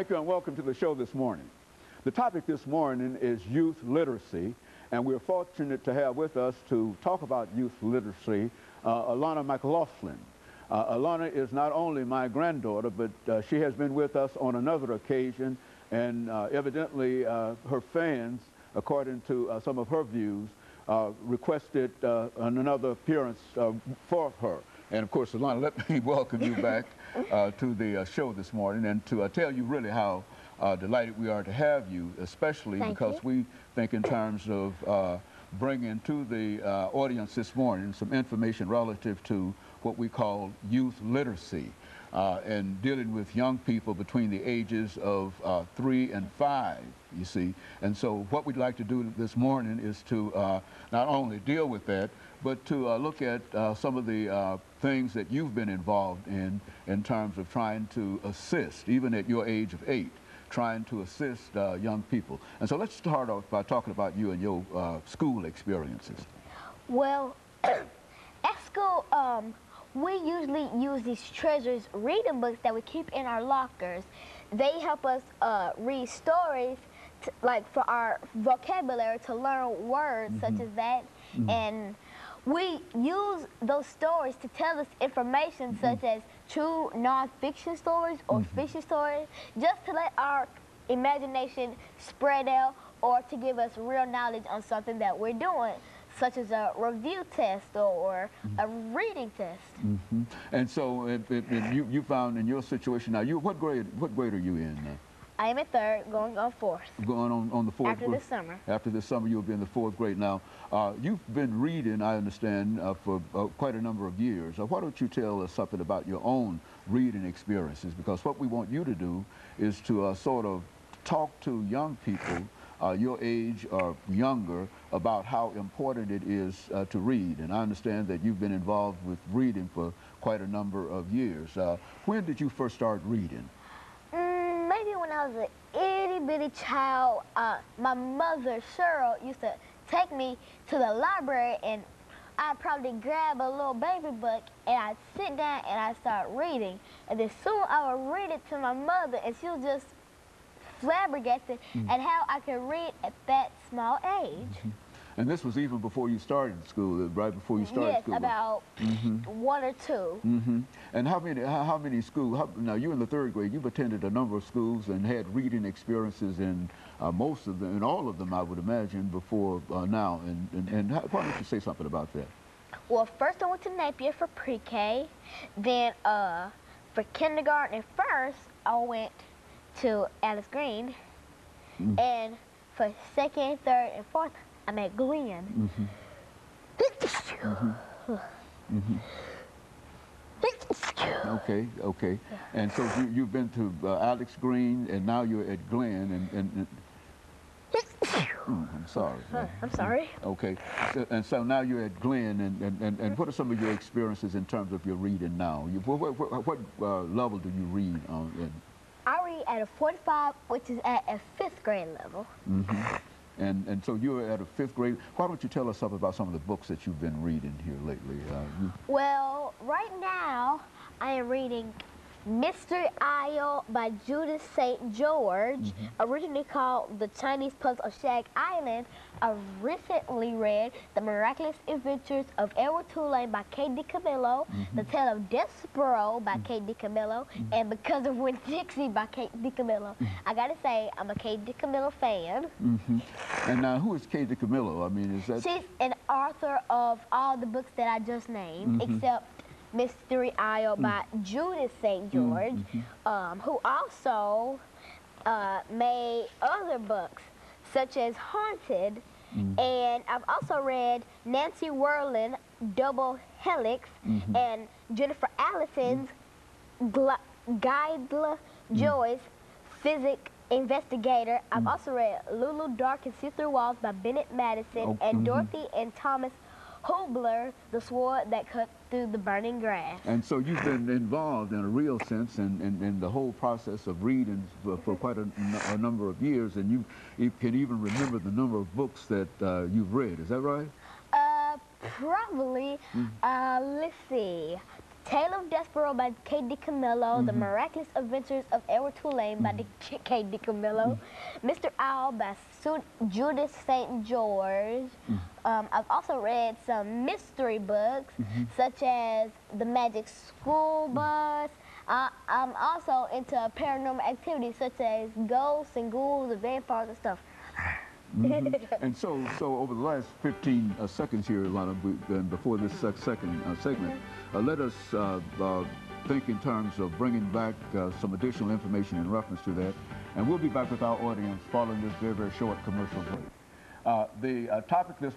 Thank you and welcome to the show this morning. The topic this morning is youth literacy, and we're fortunate to have with us to talk about youth literacy, Alana McLaughlin. Alana is not only my granddaughter, but she has been with us on another occasion, and evidently her fans, according to some of her views, requested another appearance for her. And of course, Alana, let me welcome you back to the show this morning and to tell you really how delighted we are to have you, especially because we think in terms of bringing to the audience this morning some information relative to what we call youth literacy and dealing with young people between the ages of 3 and 5, you see. And so what we'd like to do this morning is to not only deal with that, but to look at some of the things that you've been involved in terms of trying to assist, even at your age of 8, trying to assist young people. And so let's start off by talking about you and your school experiences. Well, at school, we usually use these treasures reading books that we keep in our lockers. They help us read stories like for our vocabulary, to learn words such as that. And we use those stories to tell us information such as true non-fiction stories or fiction stories, just to let our imagination spread out or to give us real knowledge on something that we're doing, such as a review test or a reading test. And so you found in your situation now, what grade are you in now? I am in 3rd, going on 4th. Going on the 4th After this summer. After this summer, you'll be in the 4th grade. Now, you've been reading, I understand, for quite a number of years. Why don't you tell us something about your own reading experiences? Because what we want you to do is to sort of talk to young people your age or younger about how important it is to read. And I understand that you've been involved with reading for quite a number of years. When did you first start reading? Maybe when I was an itty-bitty child. My mother, Cheryl, used to take me to the library, and I'd probably grab a little baby book, and I'd sit down and I'd start reading. And then soon I would read it to my mother, and she was just flabbergasted at how I could read at that small age. And this was even before you started school, right before you started school? Yes, about 1 or 2. And how many schools? Now, you're in the 3rd grade. You've attended a number of schools and had reading experiences in most of them, in all of them, I would imagine, before now. And why don't you say something about that? Well, first I went to Napier for pre-K. Then for kindergarten and 1st, I went to Alice Green. And for 2nd, 3rd, and 4th, I'm at Glenn. Okay. And so you've been to Alex Green, and now you're at Glenn, and I'm sorry. I'm sorry. Okay. And so now you're at Glenn, and what are some of your experiences in terms of your reading now? What level do you read on? I read at a 45, which is at a 5th grade level. And so you're at a 5th grade. Why don't you tell us something about some of the books that you've been reading here lately? Well, right now I am reading Mystery Isle by Judith St. George, originally called The Chinese Puzzle of Shag Island. I recently read The Miraculous Adventures of Edward Tulane by Kate DiCamillo, The Tale of Despero by Kate DiCamillo, and Because of Winn-Dixie by Kate DiCamillo. I gotta say, I'm a Kate DiCamillo fan. And now, who is Kate DiCamillo? I mean, is that... She's an author of all the books that I just named, except Mystery Isle by Judith St. George, who also made other books, such as Haunted, and I've also read Nancy Werlin, Double Helix, and Jennifer Allison's Guidla Joyce, Physics Investigator. I've also read Lulu Dark and See-Through Walls by Bennett Madison, and Dorothy and Thomas Hobler, The Sword That Cut Through the Burning Grass. And so you've been involved in a real sense in the whole process of reading for quite a number of years, and you can even remember the number of books that you've read. Is that right? Probably. Let's see. Tale of Despero by Kate DiCamillo, The Miraculous Adventures of Edward Tulane by Kate DiCamillo, Mr. Owl by Judith St. George. I've also read some mystery books, such as The Magic School Bus. I'm also into paranormal activities, such as ghosts and ghouls and vampires and stuff. And so over the last 15 seconds here, Alana, before this second segment, let us think in terms of bringing back some additional information in reference to that. And we'll be back with our audience following this very, very short commercial break. The topic this